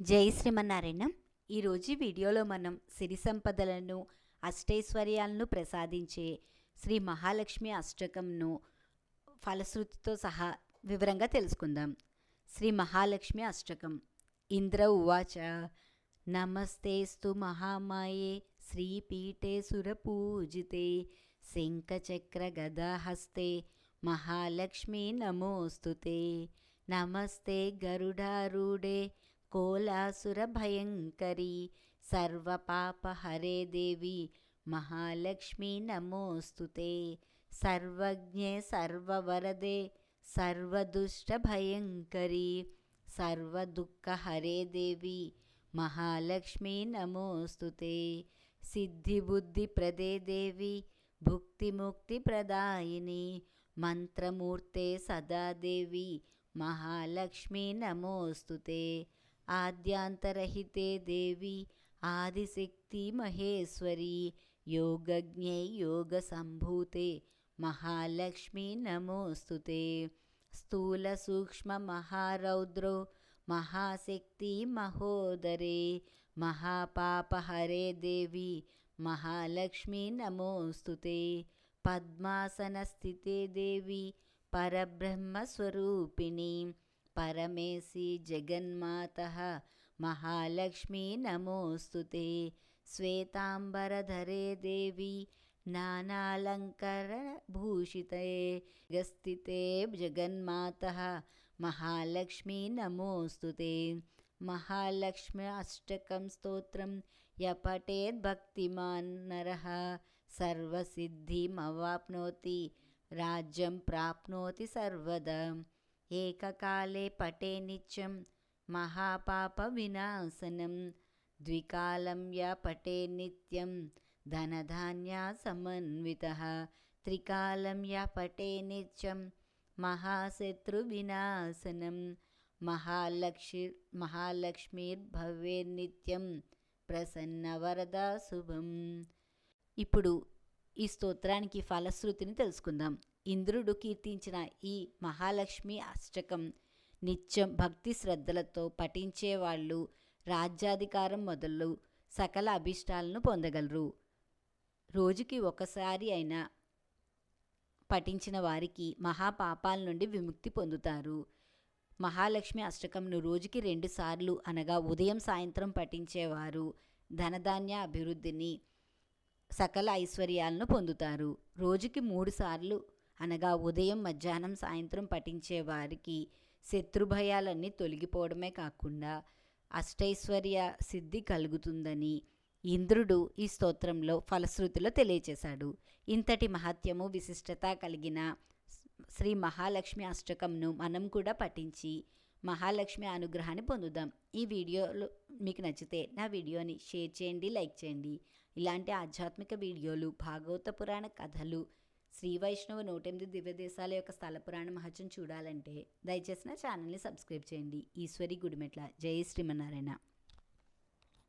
జై శ్రీమన్నారాయణ. ఈరోజు వీడియోలో మనం సిరి సంపదలను అష్టైశ్వర్యాలను ప్రసాదించే శ్రీ మహాలక్ష్మి అష్టకంను ఫలశ్రుతితో సహా వివరంగా తెలుసుకుందాం. శ్రీ మహాలక్ష్మి అష్టకం. ఇంద్ర ఉవాచ నమస్తేస్తు మహామాయే శ్రీపీఠే సురపూజితే శంఖచక్ర గదాహస్తే మహాలక్ష్మీ నమోస్తుతే. నమస్తే గరుడారూఢే కోలాసురభయంకరీ సర్వపాపహరే దేవి మహాలక్ష్మీ నమోస్తుతే. సర్వజ్ఞే సర్వవరదే సర్వదుష్టభయంకరీ సర్వదుఃఖహరే దేవి మహాలక్ష్మీ నమోస్తుతే. సిద్ధిబుద్ధిప్రదే దేవి భుక్తిముక్తిప్రదాయిని మంత్రమూర్తే సదా దేవి మహాలక్ష్మీ నమోస్తుతే. ఆద్యాంతరహితే దేవి ఆదిశక్తి మహేశ్వరి యోగజ్ఞే యోగ సంభూతే మహాలక్ష్మీ నమోస్తుతే. స్థూల సూక్ష్మ మహారౌద్రో మహాశక్తి మహోదరే మహాపాపహరే దేవి మహాలక్ష్మీ నమోస్తుతే. పద్మాసనస్థితే దేవి పరబ్రహ్మస్వరూపిణి పరమేశి జగన్మాతః మహాలక్ష్మీ నమోస్తుతే. శ్వేతాంబరధరే దేవి నానాలంకరణభూషితే గస్థితే జగన్మాతః మహాలక్ష్మీ నమోస్తుతే. మహాలక్ష్మి అష్టకం స్తోత్రం యపఠేద్భక్తిమాన్ నరః సర్వసిద్ధిమవాప్నోతి రాజ్యం ప్రాప్నోతి సర్వదా. ఏకకాలే పఠే నిత్యం మహాపాప వినాశనం ద్వికాలం యా పఠే నిత్యం ధనధాన్య సమన్వితః త్రికాలం యా పఠే నిత్యం మహాశత్రు వినాశనం మహాలక్ష్మీర్భవేన్నిత్యం ప్రసన్నవరదా శుభం. ఇప్పుడు ఈ స్తోత్రానికి ఫలశ్రుతిని తెలుసుకుందాం. ఇంద్రుడు కీర్తించిన ఈ మహాలక్ష్మి అష్టకం నిత్యం భక్తి శ్రద్ధలతో పఠించే వాళ్ళు రాజ్యాధికారం మొదలు సకల అభిష్టాలను పొందగలరు. రోజుకి ఒకసారి అయినా పఠించిన వారికి మహాపాపాల నుండి విముక్తి పొందుతారు. మహాలక్ష్మి అష్టకంను రోజుకి 2 సార్లు అనగా ఉదయం సాయంత్రం పఠించేవారు ధనధాన్య అభివృద్ధిని సకల ఐశ్వర్యాలను పొందుతారు. రోజుకి 3 సార్లు అనగా ఉదయం మధ్యాహ్నం సాయంత్రం పఠించే వారికి శత్రుభయాలన్నీ తొలగిపోవడమే కాకుండా అష్టైశ్వర్య సిద్ధి కలుగుతుందని ఇంద్రుడు ఈ స్తోత్రంలో ఫలశ్రుతిలో తెలియచేశాడు. ఇంతటి మహత్యము విశిష్టత కలిగిన శ్రీ మహాలక్ష్మి అష్టకంను మనం కూడా పఠించి మహాలక్ష్మి అనుగ్రహాన్ని పొందుదాం. ఈ వీడియోలు మీకు నచ్చితే నా వీడియోని షేర్ చేయండి, లైక్ చేయండి. ఇలాంటి ఆధ్యాత్మిక వీడియోలు, భాగవత పురాణ కథలు, శ్రీ వైష్ణవ 108 దివ్యదేశాల యొక్క స్థల పురాణ మహత్యం చూడాలంటే దయచేసి నా ఛానల్ని సబ్స్క్రైబ్ చేయండి. ఈశ్వరి గుడిమెట్ల. జై శ్రీమన్నారాయణ.